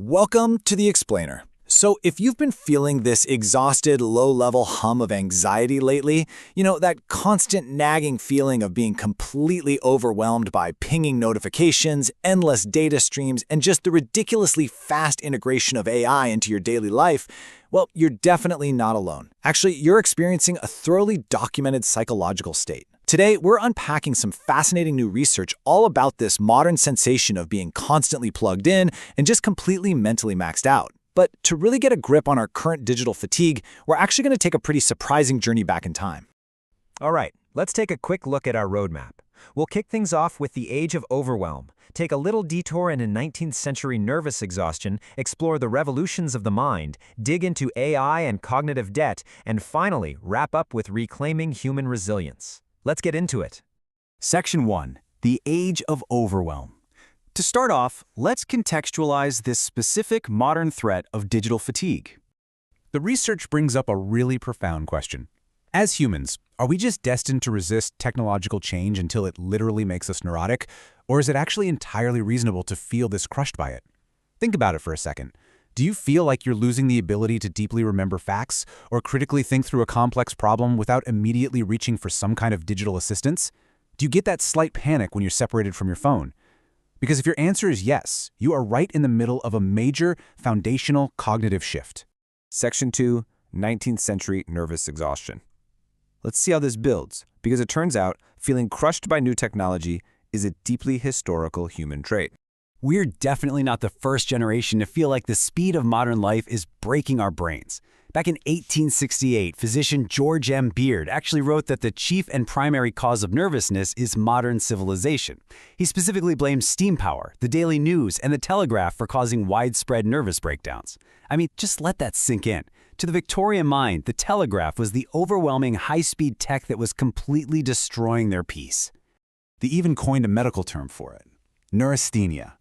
Welcome to The Explainer. So if you've been feeling this exhausted, low-level hum of anxiety lately, that constant nagging feeling of being completely overwhelmed by pinging notifications, endless data streams, and just the ridiculously fast integration of AI into your daily life, well, you're definitely not alone. Actually, you're experiencing a thoroughly documented psychological state. Today, we're unpacking some fascinating new research all about this modern sensation of being constantly plugged in and just completely mentally maxed out. But to really get a grip on our current digital fatigue, we're actually going to take a pretty surprising journey back in time. All right, let's take a quick look at our roadmap. We'll kick things off with the age of overwhelm, take a little detour into 19th century nervous exhaustion, explore the revolutions of the mind, dig into AI and cognitive debt, and finally wrap up with reclaiming human resilience. Let's get into it. Section 1. The Age of Overwhelm. To start off, let's contextualize this specific modern threat of digital fatigue. The research brings up a really profound question. As humans, are we just destined to resist technological change until it literally makes us neurotic, or is it actually entirely reasonable to feel this crushed by it? Think about it for a second. Do you feel like you're losing the ability to deeply remember facts or critically think through a complex problem without immediately reaching for some kind of digital assistance? Do you get that slight panic when you're separated from your phone? Because if your answer is yes, you are right in the middle of a major foundational cognitive shift. Section 2. 19th century nervous exhaustion. Let's see how this builds, because it turns out feeling crushed by new technology is a deeply historical human trait. We're definitely not the first generation to feel like the speed of modern life is breaking our brains. Back in 1868, physician George M. Beard actually wrote that the chief and primary cause of nervousness is modern civilization. He specifically blamed steam power, the daily news, and the telegraph for causing widespread nervous breakdowns. I mean, just let that sink in. To the Victorian mind, the telegraph was the overwhelming high-speed tech that was completely destroying their peace. They even coined a medical term for it: Neurasthenia.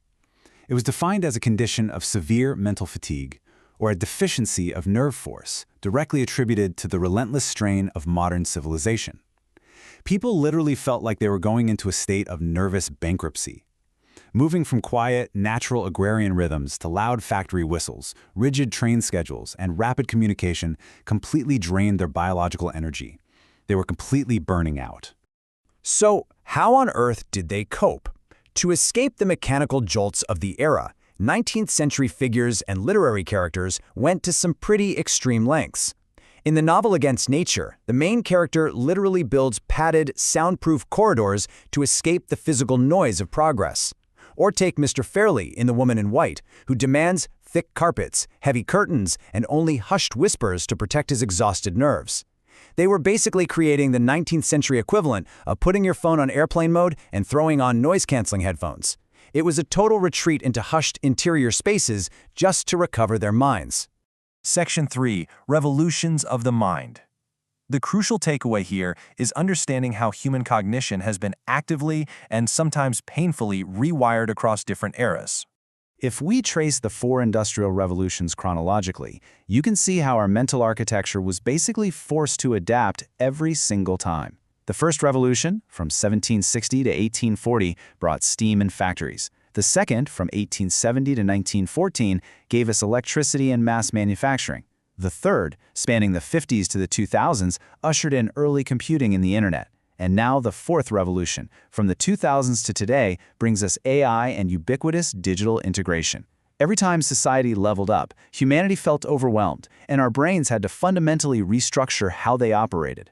It was defined as a condition of severe mental fatigue, or a deficiency of nerve force, directly attributed to the relentless strain of modern civilization. People literally felt like they were going into a state of nervous bankruptcy. Moving from quiet, natural agrarian rhythms to loud factory whistles, rigid train schedules, and rapid communication completely drained their biological energy. They were completely burning out. So, how on earth did they cope? To escape the mechanical jolts of the era, 19th century figures and literary characters went to some pretty extreme lengths. In the novel Against Nature, the main character literally builds padded, soundproof corridors to escape the physical noise of progress. Or take Mr. Fairley in The Woman in White, who demands thick carpets, heavy curtains, and only hushed whispers to protect his exhausted nerves. They were basically creating the 19th century equivalent of putting your phone on airplane mode and throwing on noise-canceling headphones. It was a total retreat into hushed interior spaces just to recover their minds. Section 3. Revolutions of the Mind. The crucial takeaway here is understanding how human cognition has been actively and sometimes painfully rewired across different eras. If we trace the 4 industrial revolutions chronologically, you can see how our mental architecture was basically forced to adapt every single time. The first revolution, from 1760 to 1840, brought steam and factories. The second, from 1870 to 1914, gave us electricity and mass manufacturing. The third, spanning the 50s to the 2000s, ushered in early computing and the internet. And now the fourth revolution, from the 2000s to today, brings us AI and ubiquitous digital integration. Every time society leveled up, humanity felt overwhelmed, and our brains had to fundamentally restructure how they operated.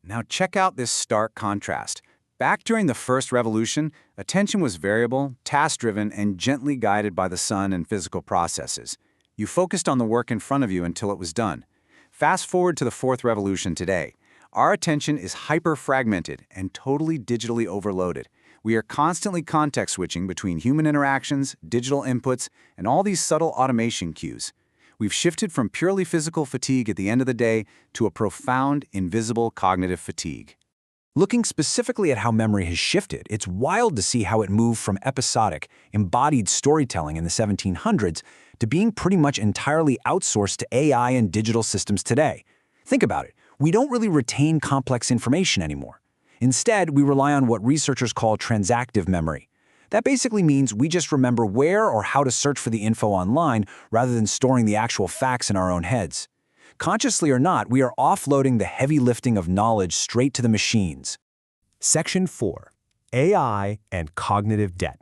Now check out this stark contrast. Back during the first revolution, attention was variable, task-driven, and gently guided by the sun and physical processes. You focused on the work in front of you until it was done. Fast forward to the fourth revolution today. Our attention is hyper-fragmented and totally digitally overloaded. We are constantly context switching between human interactions, digital inputs, and all these subtle automation cues. We've shifted from purely physical fatigue at the end of the day to a profound, invisible cognitive fatigue. Looking specifically at how memory has shifted, it's wild to see how it moved from episodic, embodied storytelling in the 1700s to being pretty much entirely outsourced to AI and digital systems today. Think about it. We don't really retain complex information anymore. Instead, we rely on what researchers call transactive memory. That basically means we just remember where or how to search for the info online rather than storing the actual facts in our own heads. Consciously or not, we are offloading the heavy lifting of knowledge straight to the machines. Section 4. AI and cognitive debt.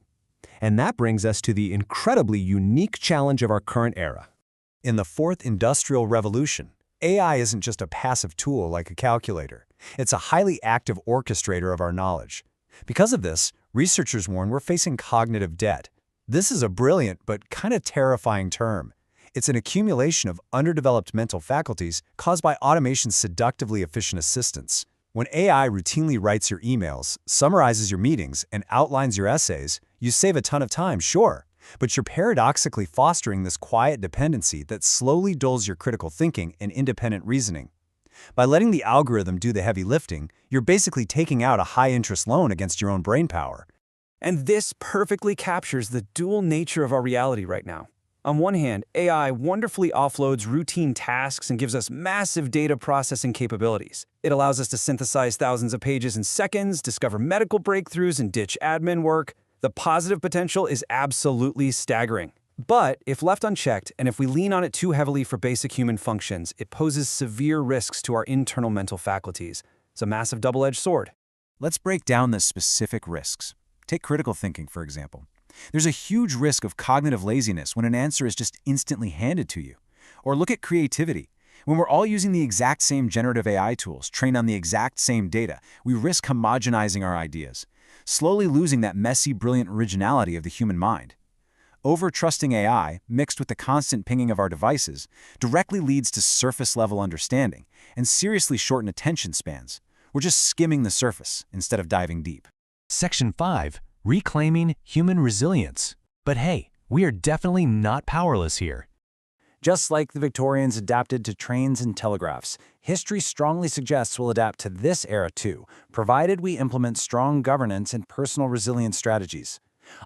And that brings us to the incredibly unique challenge of our current era. In the fourth industrial revolution, AI isn't just a passive tool like a calculator. It's a highly active orchestrator of our knowledge. Because of this, researchers warn we're facing cognitive debt. This is a brilliant but kind of terrifying term. It's an accumulation of underdeveloped mental faculties caused by automation's seductively efficient assistance. When AI routinely writes your emails, summarizes your meetings, and outlines your essays, you save a ton of time, sure, but you're paradoxically fostering this quiet dependency that slowly dulls your critical thinking and independent reasoning. By letting the algorithm do the heavy lifting, you're basically taking out a high-interest loan against your own brainpower. And this perfectly captures the dual nature of our reality right now. On one hand, AI wonderfully offloads routine tasks and gives us massive data processing capabilities. It allows us to synthesize thousands of pages in seconds, discover medical breakthroughs, and ditch admin work. The positive potential is absolutely staggering. But if left unchecked, and if we lean on it too heavily for basic human functions, it poses severe risks to our internal mental faculties. It's a massive double-edged sword. Let's break down the specific risks. Take critical thinking, for example. There's a huge risk of cognitive laziness when an answer is just instantly handed to you. Or look at creativity. When we're all using the exact same generative AI tools, trained on the exact same data, we risk homogenizing our ideas, slowly losing that messy, brilliant originality of the human mind. Over-trusting AI, mixed with the constant pinging of our devices, directly leads to surface-level understanding and seriously shortened attention spans. We're just skimming the surface instead of diving deep. Section 5. Reclaiming human resilience. But hey, we are definitely not powerless here. Just like the Victorians adapted to trains and telegraphs, history strongly suggests we'll adapt to this era too, provided we implement strong governance and personal resilience strategies.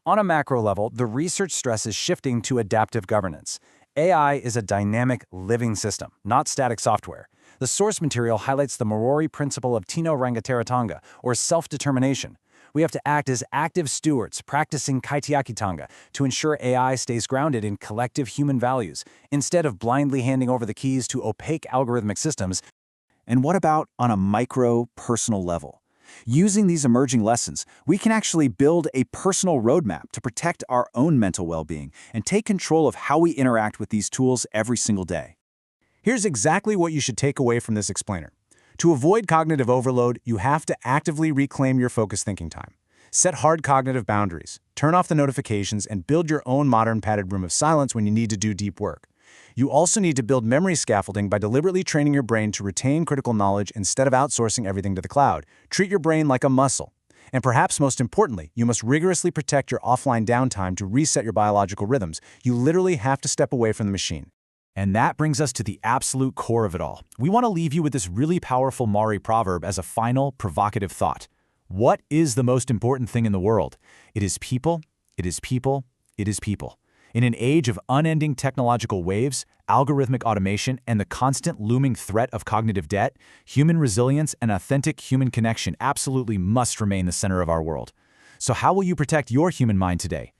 On a macro level, the research stresses shifting to adaptive governance. AI is a dynamic, living system, not static software. The source material highlights the Maori principle of Tino Rangatiratanga, or self-determination. We have to act as active stewards, practicing kaitiakitanga, to ensure AI stays grounded in collective human values, instead of blindly handing over the keys to opaque algorithmic systems. And what about on a micro, personal level? Using these emerging lessons, we can actually build a personal roadmap to protect our own mental well-being and take control of how we interact with these tools every single day. Here's exactly what you should take away from this explainer. To avoid cognitive overload, you have to actively reclaim your focused thinking time. Set hard cognitive boundaries, turn off the notifications, and build your own modern padded room of silence when you need to do deep work. You also need to build memory scaffolding by deliberately training your brain to retain critical knowledge instead of outsourcing everything to the cloud. Treat your brain like a muscle. And perhaps most importantly, you must rigorously protect your offline downtime to reset your biological rhythms. You literally have to step away from the machine. And that brings us to the absolute core of it all. We want to leave you with this really powerful Maori proverb as a final, provocative thought. What is the most important thing in the world? It is people, it is people, it is people. In an age of unending technological waves, algorithmic automation, and the constant looming threat of cognitive debt, human resilience and authentic human connection absolutely must remain the center of our world. So how will you protect your human mind today?